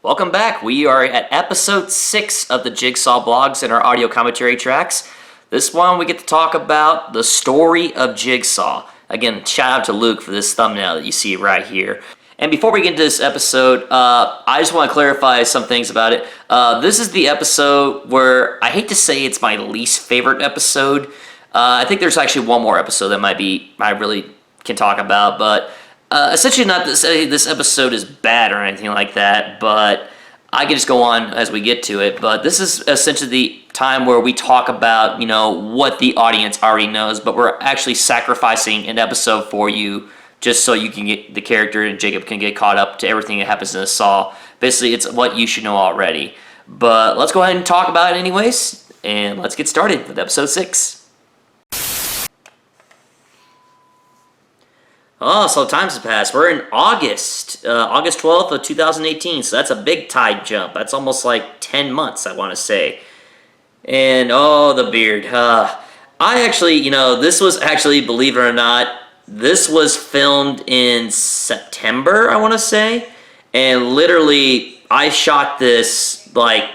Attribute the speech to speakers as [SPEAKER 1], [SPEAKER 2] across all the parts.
[SPEAKER 1] Welcome back. We are at episode 6 of the Jigsaw Blogs and our audio commentary tracks. This one we get to talk about the story of Jigsaw. Again, shout out to Luke for this thumbnail that you see right here. And before we get into this episode, I just want to clarify some things about it. This is the episode where I hate to say it's my least favorite episode. I think there's actually one more episode that I really can talk about, but essentially not to say this episode is bad or anything like that, but I can just go on as we get to it. But this is essentially the time where we talk about, what the audience already knows, but we're actually sacrificing an episode for you just so you can get the character and Jacob can get caught up to everything that happens in the Saw. Basically, it's what you should know already. But let's go ahead and talk about it anyways, and let's get started with episode 6. Oh, so times have passed. We're in August 12th of 2018, so that's a big tide jump. That's almost like 10 months, I want to say. And, oh, the beard. I actually, this was actually, believe it or not, this was filmed in September, I want to say. And literally, I shot this like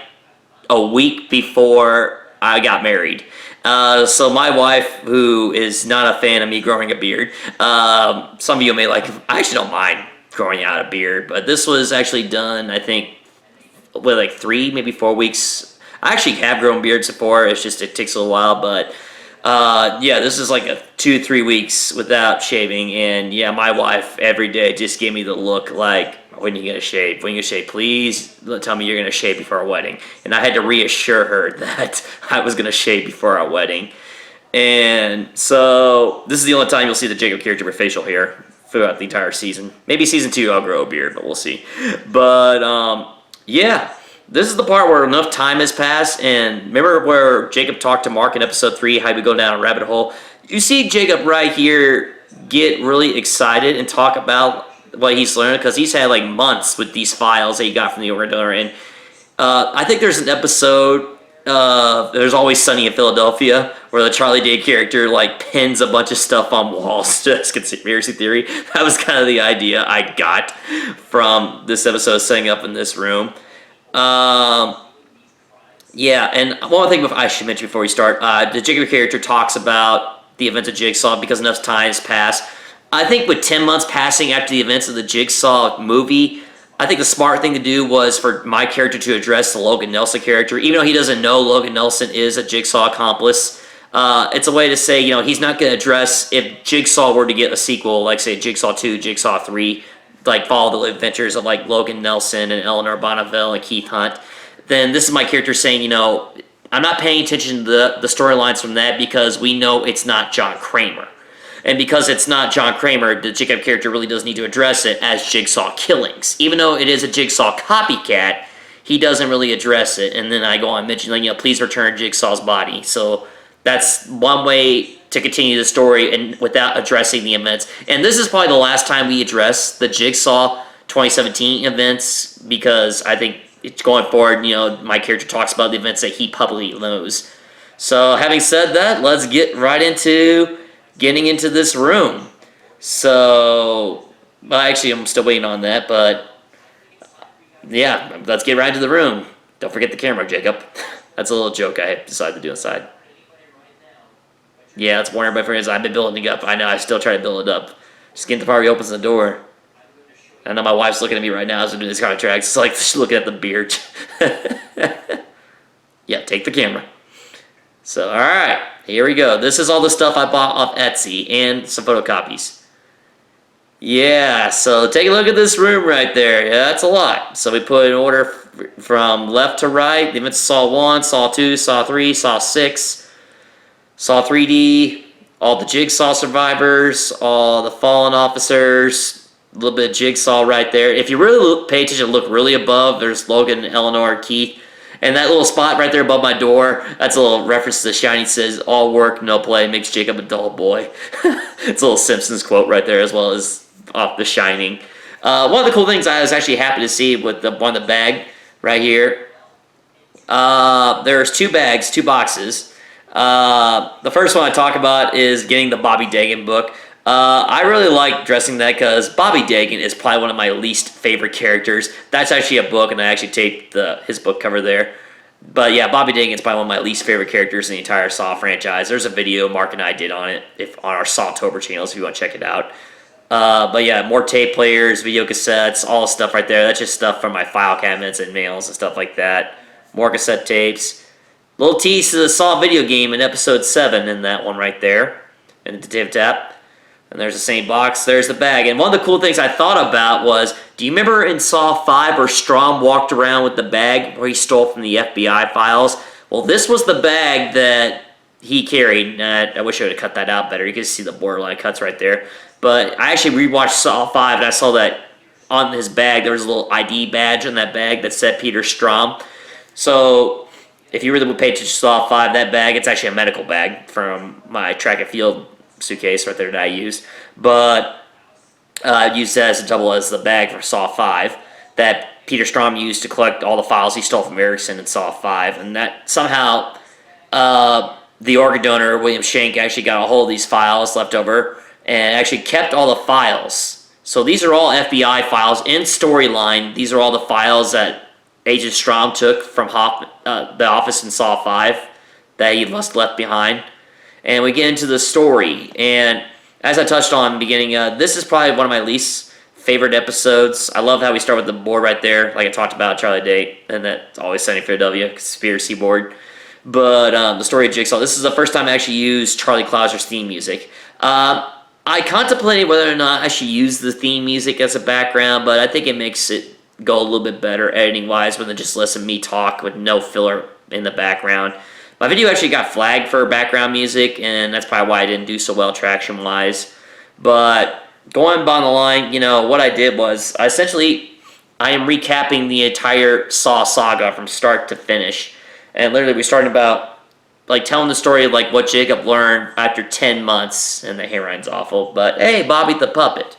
[SPEAKER 1] a week before I got married. So my wife, who is not a fan of me growing a beard, some of you may like, I actually don't mind growing out a beard, but this was actually done, I think, with like 3, maybe 4 weeks. I actually have grown beards before, it takes a little while, but yeah, this is like 2-3 weeks without shaving, and yeah, my wife every day just gave me the look like, when are you going to shave? When are you going to shave? Please tell me you're going to shave before our wedding. And I had to reassure her that I was going to shave before our wedding. And so this is the only time you'll see the Jacob character with facial hair throughout the entire season. Maybe season 2 I'll grow a beard, but we'll see. But yeah, this is the part where enough time has passed. And remember where Jacob talked to Mark in episode 3, how we go down a rabbit hole? You see Jacob right here get really excited and talk about what he's learned, because he's had like months with these files that he got from the organizer. And I think there's an episode There's Always Sunny in Philadelphia where the Charlie Day character like pins a bunch of stuff on walls to conspiracy theory. That was kind of the idea I got from this episode setting up in this room. Yeah, and one more thing I should mention before we start, the Jacob character talks about the events of Jigsaw because enough time has passed. I think with 10 months passing after the events of the Jigsaw movie, I think the smart thing to do was for my character to address the Logan Nelson character. Even though he doesn't know Logan Nelson is a Jigsaw accomplice, it's a way to say, he's not going to address if Jigsaw were to get a sequel, like say Jigsaw 2, Jigsaw 3, like follow the adventures of like Logan Nelson and Eleanor Bonneville and Keith Hunt, then this is my character saying, I'm not paying attention to the storylines from that because we know it's not John Kramer. And because it's not John Kramer, the Jacob character really does need to address it as Jigsaw killings. Even though it is a Jigsaw copycat, he doesn't really address it. And then I go on and mention, please return Jigsaw's body. So that's one way to continue the story and without addressing the events. And this is probably the last time we address the Jigsaw 2017 events, because I think it's going forward, my character talks about the events that he publicly knows. So having said that, let's get right into getting into this room. So, well, actually, I'm still waiting on that, but yeah, let's get right into the room. Don't forget the camera, Jacob. That's a little joke I decided to do inside. Yeah, that's warning everybody for his. I've been building it up. I know, I still try to build it up. Just getting the part where he opens the door. I know my wife's looking at me right now as I'm doing this contract. It's like she's looking at the beard. Yeah, take the camera. So, alright, here we go. This is all the stuff I bought off Etsy and some photocopies. Yeah, so take a look at this room right there. Yeah, that's a lot. So we put in order from left to right. The events of Saw 1, Saw 2, Saw 3, Saw 6, Saw 3D, all the Jigsaw survivors, all the fallen officers, a little bit of Jigsaw right there. If you really pay attention, look really above, there's Logan, Eleanor, Keith. And that little spot right there above my door, that's a little reference to The Shining. Says, all work, no play, makes Jacob a dull boy. It's a little Simpsons quote right there, as well as off The Shining. One of the cool things I was actually happy to see with the bag right here, there's 2 bags, 2 boxes. The first one I talk about is getting the Bobby Dagan book. I really like dressing that because Bobby Dagan is probably one of my least favorite characters. That's actually a book, and I actually taped his book cover there. But yeah, Bobby Dagan is probably one of my least favorite characters in the entire Saw franchise. There's a video Mark and I did on it on our Sawtober channels if you want to check it out. But yeah, more tape players, video cassettes, all the stuff right there. That's just stuff from my file cabinets and mails and stuff like that. More cassette tapes. Little tease to the Saw video game in episode 7 in that one right there. And the tip tap. And there's the same box. There's the bag. And one of the cool things I thought about was, do you remember in Saw 5 where Strom walked around with the bag where he stole from the FBI files? Well, this was the bag that he carried. I wish I would have cut that out better. You can see the borderline cuts right there. But I actually rewatched Saw 5 and I saw that on his bag there was a little ID badge on that bag that said Peter Strom. So if you really would pay attention to Saw 5, that bag, it's actually a medical bag from my track and field suitcase right there that I used, but I used that as a double as the bag for Saw 5 that Peter Strom used to collect all the files he stole from Erickson in Saw 5, and that somehow the organ donor William Shank actually got a hold of these files left over and actually kept all the files. So these are all FBI files in storyline. These are all the files that Agent Strom took from the office in Saw 5 that he must have left behind. And we get into the story, and as I touched on in the beginning, this is probably one of my least favorite episodes. I love how we start with the board right there, like I talked about, Charlie Date, and that's always standing for W, conspiracy board. But the story of Jigsaw, this is the first time I actually used Charlie Clouser's theme music. I contemplated whether or not I should use the theme music as a background, but I think it makes it go a little bit better editing-wise when they just listen to me talk with no filler in the background. My video actually got flagged for background music, and that's probably why I didn't do so well traction-wise. But going on the line, what I did was, I am recapping the entire Saw saga from start to finish. And literally, we're starting about, telling the story of, what Jacob learned after 10 months, and the hairline's awful. But, hey, Bobby the Puppet.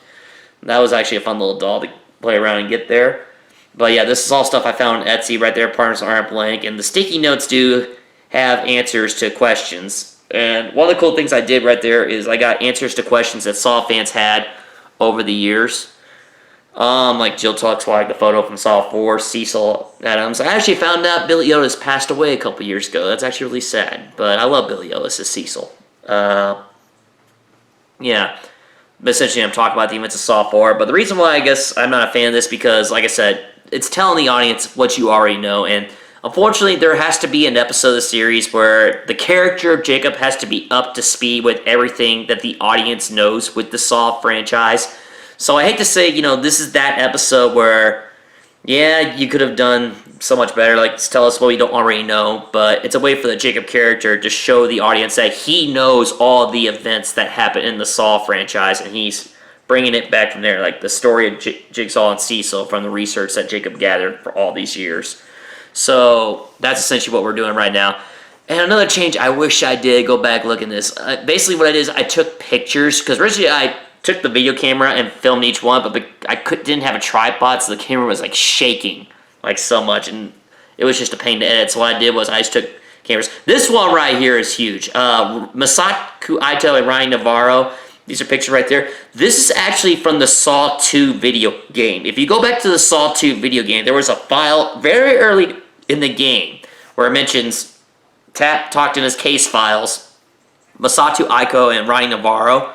[SPEAKER 1] That was actually a fun little doll to play around and get there. But yeah, this is all stuff I found on Etsy right there. Partners aren't blank. And the sticky notes do have answers to questions. And one of the cool things I did right there is I got answers to questions that Saw fans had over the years. Like Jill Tuck Swag, the photo from Saw 4, Cecil Adams. I actually found out Billy Otis passed away a couple years ago. That's actually really sad. But I love Billy Otis as Cecil. Yeah. But essentially I'm talking about the events of Saw 4. But the reason why I guess I'm not a fan of this because, like I said, it's telling the audience what you already know. And unfortunately, there has to be an episode of the series where the character of Jacob has to be up to speed with everything that the audience knows with the Saw franchise. So I hate to say, this is that episode where, yeah, you could have done so much better, tell us what we don't already know, but it's a way for the Jacob character to show the audience that he knows all the events that happen in the Saw franchise, and he's bringing it back from there, like the story of Jigsaw and Cecil from the research that Jacob gathered for all these years. So that's essentially what we're doing right now. And another change I wish I did, go back look at this. Basically what I did is I took pictures, because originally I took the video camera and filmed each one, but I didn't have a tripod, so the camera was shaking so much, and it was just a pain to edit. So what I did was I just took cameras. This one right here is huge. Masaku Ito and Ryan Navarro, these are pictures right there. This is actually from the Saw 2 video game. If you go back to the Saw 2 video game, there was a file very early in the game where it mentions Tap talked in his case files, Masato Aiko and Ryan Navarro.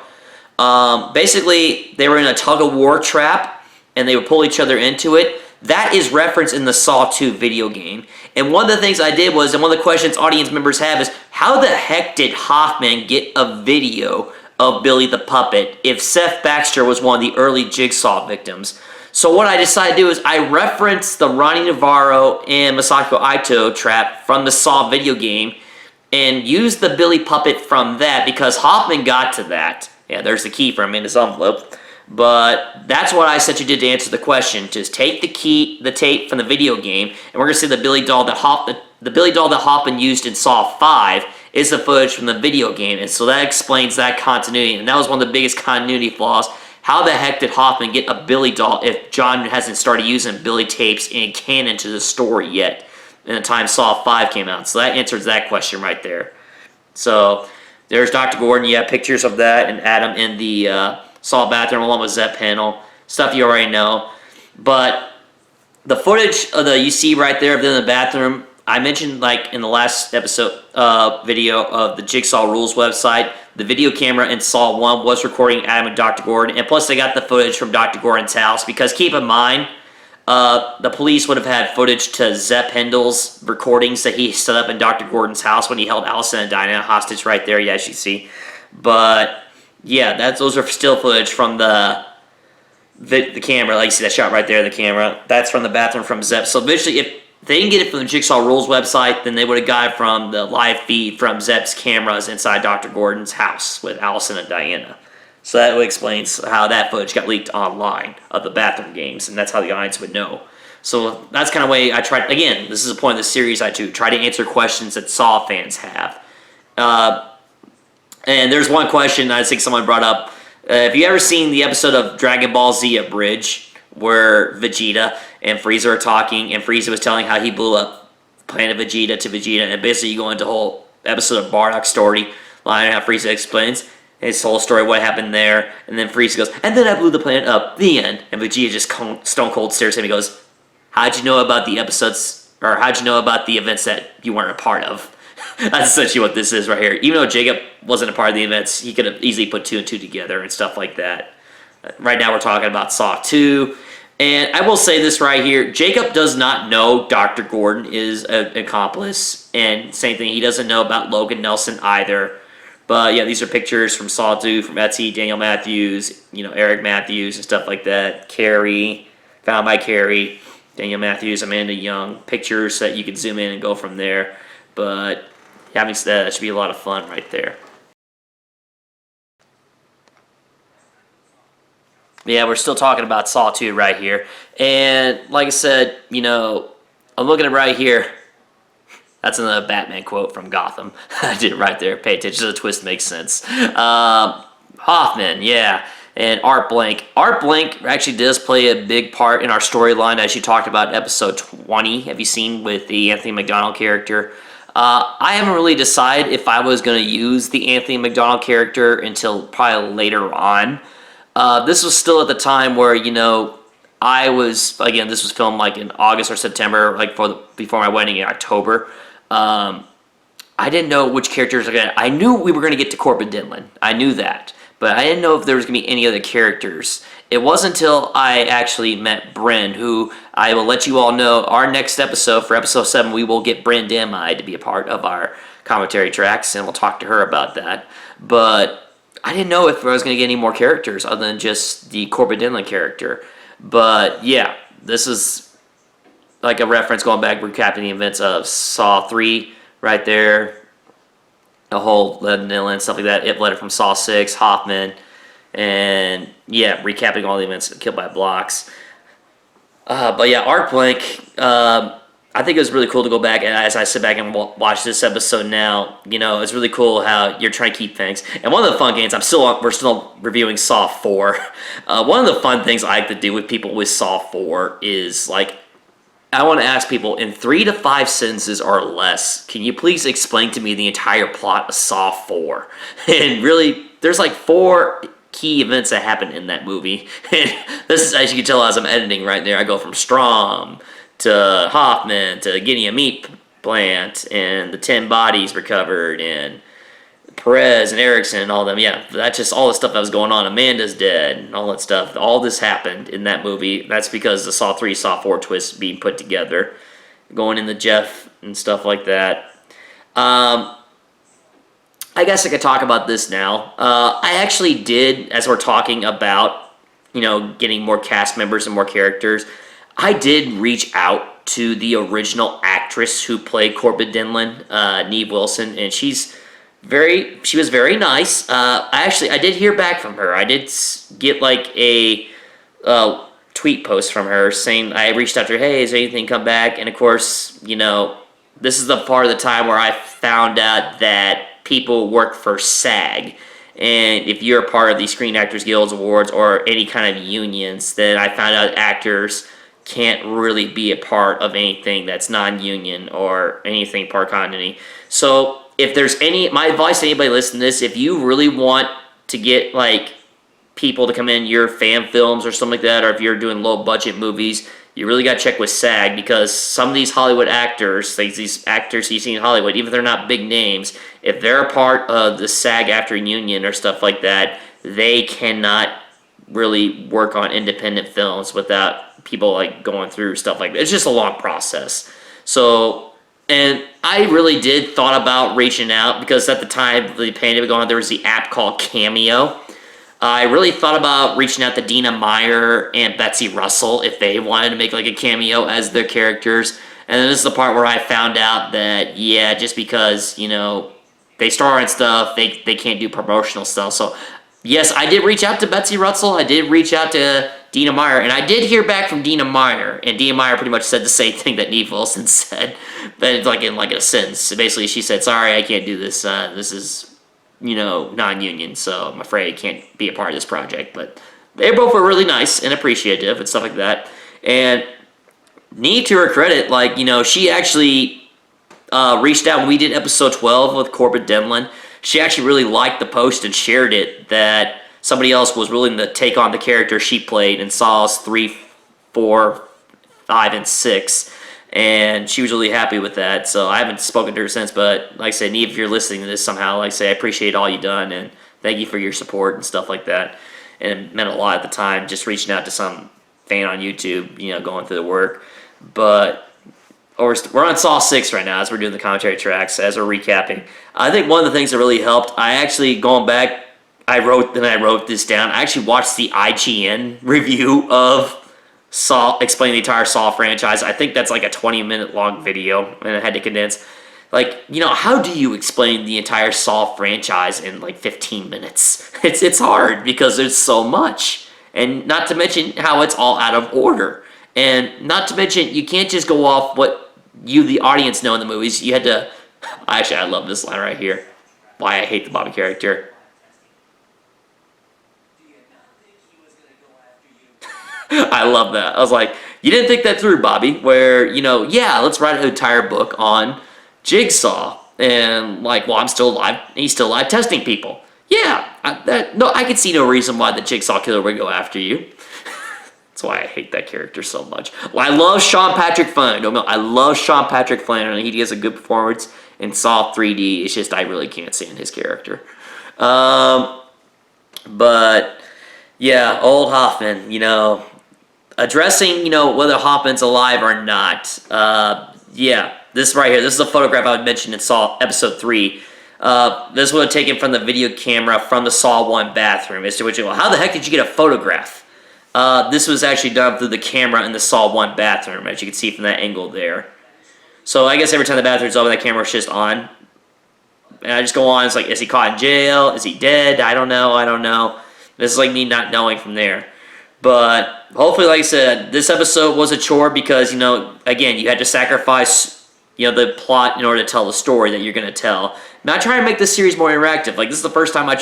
[SPEAKER 1] Basically, they were in a tug-of-war trap, and they would pull each other into it. That is referenced in the Saw 2 video game. And one of the things I did was, and one of the questions audience members have is, how the heck did Hoffman get a video of Billy the Puppet if Seth Baxter was one of the early Jigsaw victims? So what I decided to do is I referenced the Ronnie Navarro and Masako Ito trap from the Saw video game and used the Billy Puppet from that because Hoffman got to that. Yeah, there's the key from him in his envelope. But that's what I essentially did to answer the question. Just take the tape from the video game, and we're going to see the Billy doll that Hoffman used in Saw 5 is the footage from the video game. And so that explains that continuity. And that was one of the biggest continuity flaws. How the heck did Hoffman get a Billy doll if John hasn't started using Billy tapes in canon to the story yet in the time Saw 5 came out? So that answers that question right there. So There's Dr. Gordon. You have pictures of that and Adam in the Saw bathroom along with Zep panel. Stuff you already know. But the footage of you see right there of them in the bathroom, I mentioned like in the last episode video of the Jigsaw Rules website, the video camera in Saw 1 was recording Adam and Dr. Gordon, and plus they got the footage from Dr. Gordon's house, because keep in mind, the police would have had footage to Zep Hendel's recordings that he set up in Dr. Gordon's house when he held Allison and Diana hostage right there, as you see. But yeah, those are still footage from the camera. Like you see that shot right there, the camera. That's from the bathroom from Zep. So visually, if they didn't get it from the Jigsaw Rules website, then they would have got it from the live feed from Zep's cameras inside Dr. Gordon's house with Allison and Diana. So that explains how that footage got leaked online of the bathroom games, and that's how the audience would know. So that's kind of way I tried. Again, this is the point of the series. I try to answer questions that Saw fans have. And there's one question I think someone brought up. Have you ever seen the episode of Dragon Ball Z Abridged where Vegeta and Frieza are talking, and Frieza was telling how he blew up Planet Vegeta to Vegeta, and basically you go into a whole episode of Bardock's story line, how Frieza explains his whole story, what happened there, and then Frieza goes, and then I blew the planet up, the end, and Vegeta just stone cold stares at him and goes, how'd you know about the episodes, or how'd you know about the events that you weren't a part of? That's essentially what this is right here. Even though Jacob wasn't a part of the events, he could have easily put 2 and 2 together and stuff like that. Right now we're talking about Saw 2. And I will say this right here. Jacob does not know Dr. Gordon is an accomplice. And same thing, he doesn't know about Logan Nelson either. But yeah, these are pictures from Saw 2, from Etsy, Daniel Matthews, Eric Matthews and stuff like that. Carrie, found by Carrie, Daniel Matthews, Amanda Young. Pictures that you can zoom in and go from there. But having said that should be a lot of fun right there. Yeah, we're still talking about Saw 2 right here. And like I said, I'm looking at right here. That's another Batman quote from Gotham. I did it right there. Pay attention to the twist, makes sense. Hoffman, yeah. And Art Blank. Art Blank actually does play a big part in our storyline, as you talked about in episode 20. Have you seen with the Anthony McDonald character? I haven't really decided if I was going to use the Anthony McDonald character until probably later on. This was still at the time where, I was, again, this was filmed like in August or September, like before my wedding in October. I didn't know which characters were I knew we were going to get to Corbin Dinlin. I knew that. But I didn't know if there was going to be any other characters. It wasn't until I actually met Bryn, who I will let you all know, our next episode, for episode 7, we will get Bryn Damai to be a part of our commentary tracks, and we'll talk to her about that. But I didn't know if I was going to get any more characters other than just the Corbin Dinlin character. But yeah, this is like a reference going back, recapping the events of Saw 3 right there. The whole Dinlin and stuff like that. It letter from Saw 6, Hoffman, and yeah, recapping all the events Killed by Blocks. But yeah, Art Blank, I think it was really cool to go back, and as I sit back and watch this episode now, it's really cool how you're trying to keep things. And one of the fun games, we're still reviewing Saw 4. One of the fun things I like to do with people with Saw 4 is, like, I want to ask people, in 3 to 5 sentences or less, can you please explain to me the entire plot of Saw 4? And really, there's like 4 key events that happen in that movie. And this is, as you can tell as I'm editing right there, I go from Strom to Hoffman to getting a meat plant and the 10 bodies recovered and Perez and Erickson and all them. Yeah, that's just all the stuff that was going on. Amanda's dead and all that stuff. All this happened in that movie. That's because the Saw 3, Saw 4 twist being put together. Going into Jeff and stuff like that. I guess I could talk about this now. I actually did, as we're talking about, getting more cast members and more characters, I did reach out to the original actress who played Corbin Dinlin, Neve Wilson, and she was very nice. I did hear back from her. I did get like a tweet post from her saying, I reached out to her, hey, is there anything come back? And of course, this is the part of the time where I found out that people work for SAG. And if you're a part of the Screen Actors Guild Awards or any kind of unions, then I found out actors can't really be a part of anything that's non-union or anything part continuity. So if there's my advice to anybody listening to this, if you really want to get like people to come in your fan films or something like that, or if you're doing low budget movies, you really got to check with SAG, because some of these Hollywood actors, like these actors you see in Hollywood, even if they're not big names, if they're a part of the SAG actor union or stuff like that, they cannot really work on independent films without people like going through stuff like that. It's just a long process. So, and I really did thought about reaching out, because at the time the pandemic going on, there was the app called Cameo. I really thought about reaching out to Dina Meyer and Betsy Russell if they wanted to make like a cameo as their characters. And then this is the part where I found out that, yeah, just because, you know, they star in stuff, they can't do promotional stuff. So, yes, I did reach out to Betsy Russell. I did reach out to Dina Meyer. And I did hear back from Dina Meyer. And Dina Meyer pretty much said the same thing that Neve Wilson said. But like in like a sentence. So basically, she said, sorry, I can't do this. This is, you know, non-union, so I'm afraid I can't be a part of this project. But they both were really nice and appreciative and stuff like that. And Neve, to her credit, like, you know, she actually reached out when we did episode 12 with Corbett Demlin. She actually really liked the post and shared it, that somebody else was willing to take on the character she played in Saws 3, 4, 5, and 6. And she was really happy with that. So I haven't spoken to her since, but like I said, Neve, if you're listening to this somehow, like I say, I appreciate all you've done, and thank you for your support and stuff like that. And it meant a lot at the time, just reaching out to some fan on YouTube, you know, going through the work. But we're on Saw 6 right now as we're doing the commentary tracks, as we're recapping. I think one of the things that really helped, I actually, going back, I wrote this down. I actually watched the IGN review of Saw, explain the entire Saw franchise. I think that's like a 20-minute long video, and I had to condense. Like, you know, how do you explain the entire Saw franchise in like 15 minutes? It's hard because there's so much. And not to mention how it's all out of order. And not to mention, you can't just go off what you, the audience, know in the movies. You had to... Actually, I love this line right here. Why I hate the Bobby character. I love that. I was like, you didn't think that through, Bobby, where, you know, yeah, let's write an entire book on Jigsaw. And, like, well, I'm still alive. He's still alive testing people. Yeah, I could see no reason why the Jigsaw Killer would go after you. That's why I hate that character so much. Well, I love Sean Patrick Flannery. No, I love Sean Patrick Flannery. He gives a good performance in Saw 3D. It's just I really can't stand his character. But, yeah, old Hoffman, you know... Addressing, you know, whether Hoffman's alive or not. Yeah, this right here. This is a photograph I mentioned in Saw episode 3. This was taken from the video camera from the Saw 1 bathroom. As to which, well, how the heck did you get a photograph? This was actually done through the camera in the Saw 1 bathroom, as you can see from that angle there. So I guess every time the bathroom's open, that camera's just on. And I just go on. It's like, is he caught in jail? Is he dead? I don't know. This is like me not knowing from there. But hopefully, like I said, this episode was a chore because, you know, again, you had to sacrifice, you know, the plot in order to tell the story that you're going to tell. Now, I try to make this series more interactive. Like, this is the first time I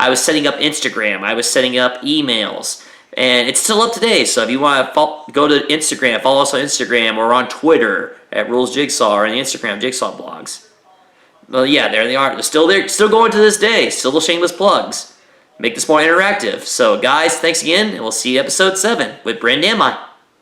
[SPEAKER 1] was setting up Instagram. I was setting up emails. And it's still up today. So if you want to go to Instagram, follow us on Instagram or on Twitter at Rules Jigsaw or on Instagram, Jigsaw Blogs. Well, yeah, there they are. They're still there, still going to this day. Still the shameless plugs. Make this more interactive. So, guys, thanks again, and we'll see you episode 7 with Brandon and Mai.